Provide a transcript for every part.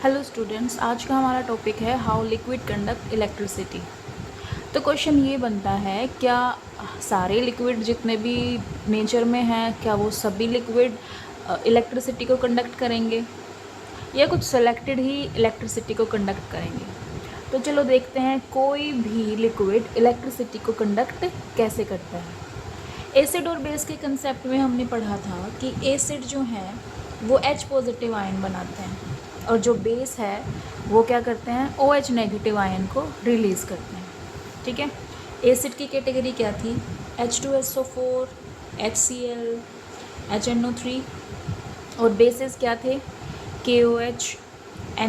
Hello students, आज का हमारा टॉपिक है हाउ लिक्विड कंडक्ट इलेक्ट्रिसिटी। तो क्वेश्चन ये बनता है, क्या सारे लिक्विड जितने भी नेचर में हैं, क्या वो सभी लिक्विड इलेक्ट्रिसिटी को कंडक्ट करेंगे या कुछ सेलेक्टेड ही इलेक्ट्रिसिटी को कंडक्ट करेंगे। तो चलो देखते हैं कोई भी लिक्विड इलेक्ट्रिसिटी को कंडक्ट कैसे करता है। एसिड और बेस के कंसेप्ट में हमने पढ़ा था कि एसिड जो है वो H पॉजिटिव आयन बनाते हैं और जो बेस है वो क्या करते हैं, OH नेगेटिव आयन को रिलीज़ करते हैं। ठीक है, एसिड की कैटेगरी क्या थी, H2SO4, HCl, HNO3 और बेसिस क्या थे, KOH,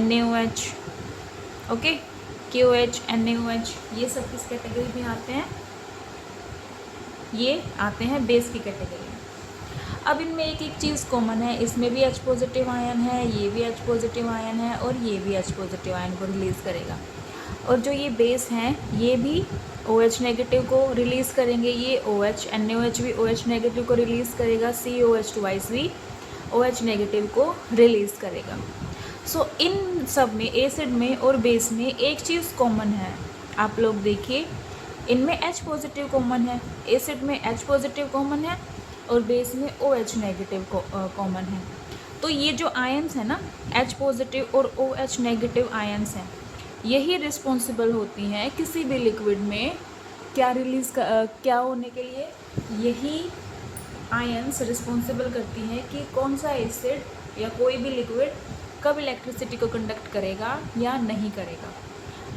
NaOH। Okay, KOH, NaOH ये सब किस कैटेगरी में आते हैं, ये आते हैं बेस की कैटेगरी में। अब इनमें एक एक चीज़ कॉमन है, इसमें भी H पॉजिटिव आयन है, ये भी H पॉजिटिव आयन है और ये भी H पॉजिटिव आयन को रिलीज़ करेगा। और जो ये बेस हैं ये भी OH नेगेटिव को रिलीज़ करेंगे, ये OH NaOH भी OH नेगेटिव को रिलीज़ करेगा, COH ट्वाइस भी OH नेगेटिव को रिलीज़ करेगा। सो इन सब में, एसिड में और बेस में एक चीज़ कॉमन है, आप लोग देखिए इनमें H पॉजिटिव कॉमन है, एसिड में H पॉजिटिव कॉमन है और बेस में OH नेगेटिव कॉमन है। तो ये जो आयन्स हैं ना, H पॉजिटिव और OH नेगेटिव आयन्स हैं, यही रिस्पॉन्सिबल होती हैं किसी भी लिक्विड में क्या होने के लिए, यही आयन्स रिस्पॉन्सिबल करती हैं कि कौन सा एसिड या कोई भी लिक्विड कब इलेक्ट्रिसिटी को कंडक्ट करेगा या नहीं करेगा।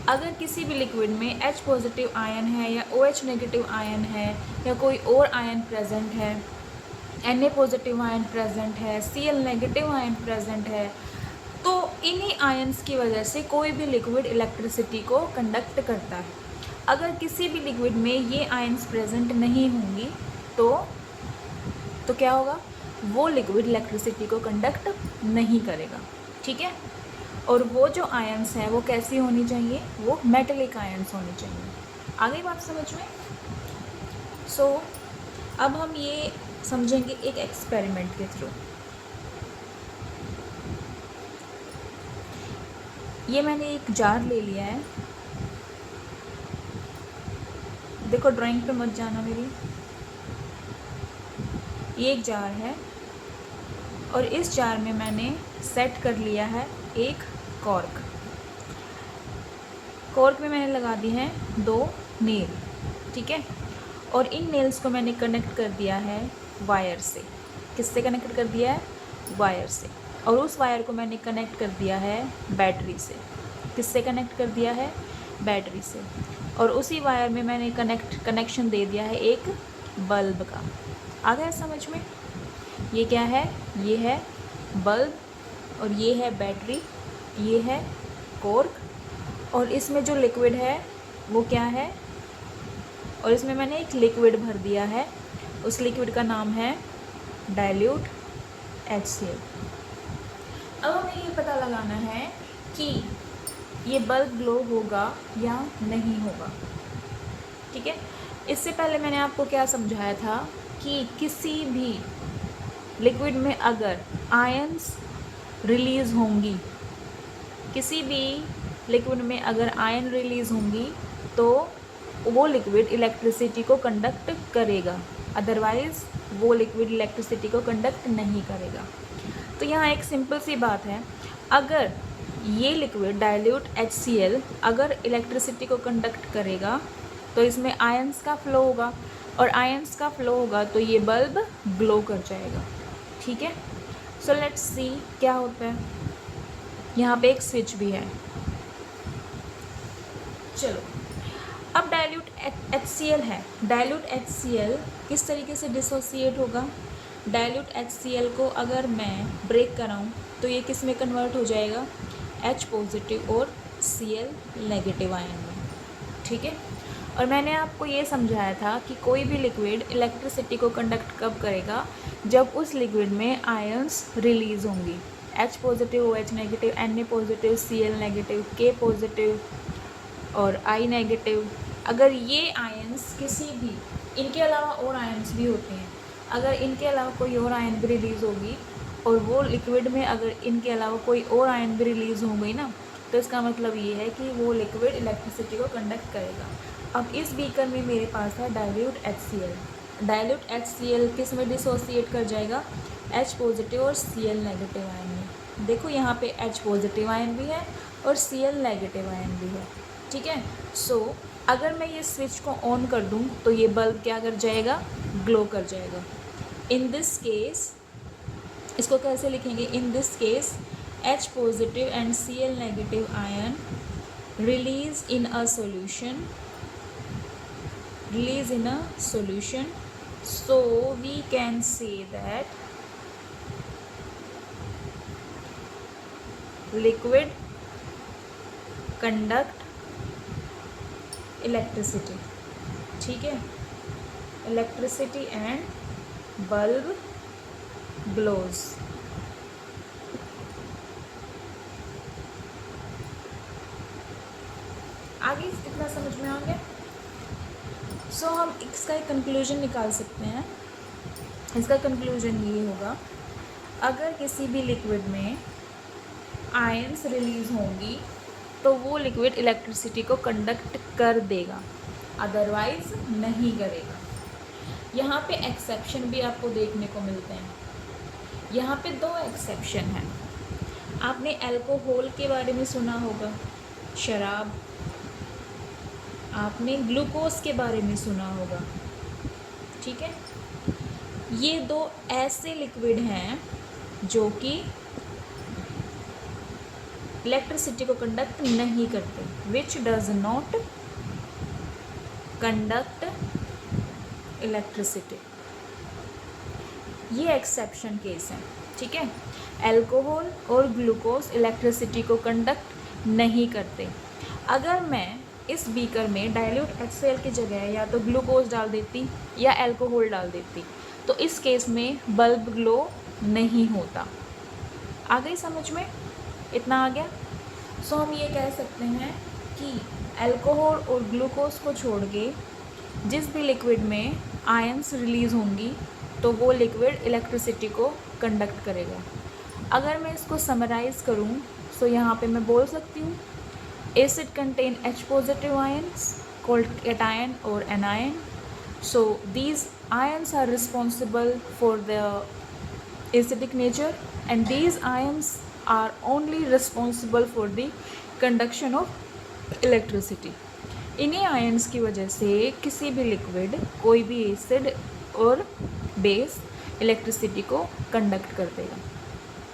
अगर किसी भी लिक्विड में H पॉजिटिव आयन है या OH नेगेटिव आयन है या कोई और आयन प्रेजेंट है, Na पॉजिटिव आयन प्रेजेंट है, Cl नेगेटिव आयन प्रेजेंट है, तो इन्हीं आयन्स की वजह से कोई भी लिक्विड इलेक्ट्रिसिटी को कंडक्ट करता है। अगर किसी भी लिक्विड में ये आयन्स प्रेजेंट नहीं होंगी तो क्या होगा, वो लिक्विड इलेक्ट्रिसिटी को कंडक्ट नहीं करेगा। ठीक है, और वो जो आयन्स हैं वो कैसी होनी चाहिए, वो मेटलिक आयन्स होनी चाहिए। आगे बात समझ में। सो अब हम ये समझेंगे एक एक्सपेरिमेंट के थ्रू। ये मैंने एक जार ले लिया है, देखो ड्राइंग पे मत जाना मेरी। ये एक जार है और इस जार में मैंने सेट कर लिया है एक कॉर्क। कॉर्क में मैंने लगा दी हैं 2 नेल। ठीक है, और इन नेल्स को मैंने कनेक्ट कर दिया है वायर से। किससे कनेक्ट कर दिया है, वायर से। और उस वायर को मैंने कनेक्ट कर दिया है बैटरी से। किससे कनेक्ट कर दिया है, बैटरी से। और उसी वायर में मैंने कनेक्शन दे दिया है एक बल्ब का। आ गया समझ में। ये क्या है, ये है बल्ब और ये है बैटरी, ये है कॉर्क और इसमें जो लिक्विड है वो क्या है, और इसमें मैंने एक लिक्विड भर दिया है, उस लिक्विड का नाम है डाइल्यूट HCl। अब हमें ये पता लगाना है कि ये बल्ब ग्लो होगा या नहीं होगा। ठीक है, इससे पहले मैंने आपको क्या समझाया था कि किसी भी लिक्विड में अगर आयन्स रिलीज़ होंगी, किसी भी लिक्विड में अगर आयन रिलीज़ होंगी तो वो लिक्विड इलेक्ट्रिसिटी को कंडक्ट करेगा, अदरवाइज़ वो लिक्विड इलेक्ट्रिसिटी को कंडक्ट नहीं करेगा। तो यहाँ एक सिंपल सी बात है, अगर ये लिक्विड डाइल्यूट HCl अगर इलेक्ट्रिसिटी को कंडक्ट करेगा तो इसमें आयन्स का फ्लो होगा, और आयन्स का फ्लो होगा तो ये बल्ब ग्लो कर जाएगा। ठीक है, सो लेट्स सी क्या होता है। यहाँ पे एक स्विच भी है। चलो, अब डाइल्यूट HCl है, डाइल्यूट HCl किस तरीके से डिसोसिएट होगा, डाइल्यूट HCl को अगर मैं ब्रेक कराऊँ तो ये किस में कन्वर्ट हो जाएगा, H पॉजिटिव और Cl नेगेटिव आयन में। ठीक है, और मैंने आपको ये समझाया था कि कोई भी लिक्विड इलेक्ट्रिसिटी को कंडक्ट कब करेगा, जब उस लिक्विड में आयन्स रिलीज़ होंगी, H positive OH negative, Na positive Cl negative, K positive और I नेगेटिव। अगर ये आयन्स किसी भी, इनके अलावा और आयन्स भी होते हैं, अगर इनके अलावा कोई और आयन भी रिलीज़ होगी और वो लिक्विड में अगर इनके अलावा कोई और आयन भी रिलीज़ हो गई ना, तो इसका मतलब ये है कि वो लिक्विड इलेक्ट्रिसिटी को कंडक्ट करेगा। अब इस बीकर में मेरे पास है डाइल्यूट HCl। डाइल्यूट HCl किस में डिसोसिएट कर जाएगा? H पॉजिटिव और Cl नेगेटिव आयन में। देखो यहाँ पे H पॉजिटिव आयन भी है और Cl नेगेटिव आयन भी है, ठीक है। सो अगर मैं ये स्विच को ऑन कर दूँ तो ये बल्ब क्या कर जाएगा? ग्लो कर जाएगा। इन दिस केस इसको कैसे लिखेंगे? In this case H positive and Cl negative ion release in a solution, so we can say that liquid conduct electricity, ठीक है, electricity and bulb glows। आगे इतना समझ में आ गया? सो हम इसका एक कंक्लूजन निकाल सकते हैं। इसका कंक्लूजन ये होगा, अगर किसी भी लिक्विड में आयंस रिलीज़ होंगी तो वो लिक्विड इलेक्ट्रिसिटी को कंडक्ट कर देगा, अदरवाइज नहीं करेगा। यहाँ पे एक्सेप्शन भी आपको देखने को मिलते हैं। यहाँ पे 2 एक्सेप्शन हैं। आपने अल्कोहल के बारे में सुना होगा, शराब। आपने ग्लूकोज के बारे में सुना होगा, ठीक है। ये 2 ऐसे लिक्विड हैं जो कि इलेक्ट्रिसिटी को कंडक्ट नहीं करते, which does not conduct electricity. ये एक्सेप्शन केस है, ठीक है। अल्कोहल और ग्लूकोज इलेक्ट्रिसिटी को कंडक्ट नहीं करते। अगर मैं इस बीकर में डाइल्यूट HCl की जगह या तो ग्लूकोज डाल देती या अल्कोहल डाल देती तो इस केस में बल्ब ग्लो नहीं होता। आ गई समझ में? इतना आ गया? सो हम ये कह सकते हैं कि अल्कोहल और ग्लूकोज को छोड़ के जिस भी लिक्विड में आयंस रिलीज़ होंगी तो वो लिक्विड इलेक्ट्रिसिटी को कंडक्ट करेगा। अगर मैं इसको समराइज़ करूँ तो यहाँ पे मैं बोल सकती हूँ, acid contain H positive ions called cation or anion. So these ions are responsible for the acidic nature and these ions are only responsible for the conduction of electricity. इन्हीं आयंस की वजह से किसी भी लिक्विड, कोई भी acid और base electricity को कंडक्ट कर देगा।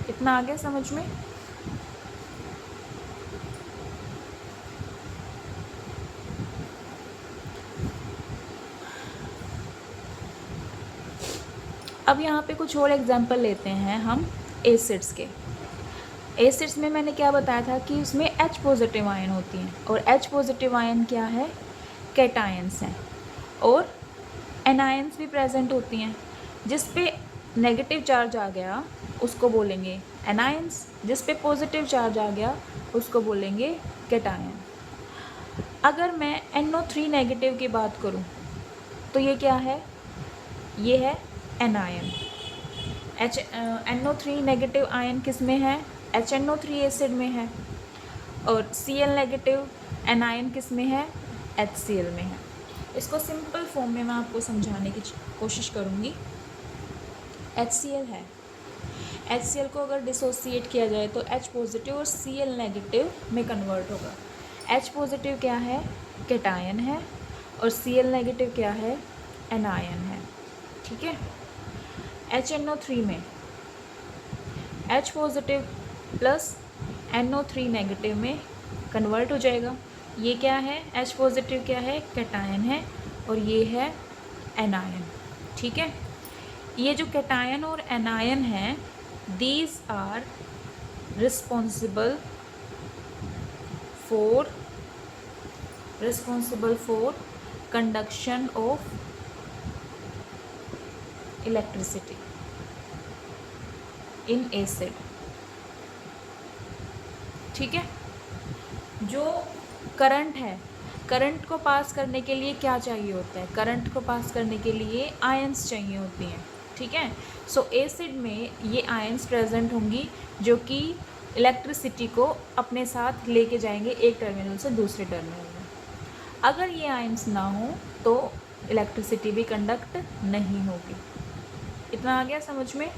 इतना आ गया समझ में? अब यहाँ पे कुछ और एग्जांपल लेते हैं हम एसिड्स के। एसिड्स में मैंने क्या बताया था कि उसमें H पॉजिटिव आयन होती हैं और H पॉजिटिव आयन क्या है? कैटायंस हैं और एनायंस भी प्रेजेंट होती हैं। जिस पे नेगेटिव चार्ज आ गया उसको बोलेंगे एनायंस, जिस पे पॉजिटिव चार्ज आ गया उसको बोलेंगे कैटायन। अगर मैं NO3 नेगेटिव की बात करूँ तो ये क्या है? ये है एनायन। NO3 नेगेटिव आयन किस में है? HNO3 एसिड में है। और Cl नेगेटिव एनायन किस में है? HCl में है। इसको सिंपल फॉर्म में मैं आपको समझाने की कोशिश करूँगी। HCl है, HCl को अगर डिसोसिएट किया जाए तो H पॉजिटिव और Cl नेगेटिव में कन्वर्ट होगा। H पॉजिटिव क्या है? कैटायन है और Cl नेगेटिव क्या है? एनायन है, ठीक है। HNO3 में H positive plus NO3 negative में कन्वर्ट हो जाएगा। ये क्या है? H पॉजिटिव क्या है? कैटायन है और ये है एनायन, ठीक है। ये जो कैटायन और एनायन है, these are responsible for conduction of electricity in acid, ठीक है। जो करंट है, करंट को पास करने के लिए क्या चाहिए होता है? करंट को पास करने के लिए आयंस चाहिए होती हैं, ठीक है। सो एसिड में ये आयंस प्रेजेंट होंगी जो कि इलेक्ट्रिसिटी को अपने साथ लेके जाएंगे एक टर्मिनल से दूसरे टर्मिनल में। अगर ये आयंस ना हो तो इलेक्ट्रिसिटी भी कंडक्ट नहीं होगी। इतना आ गया समझ में।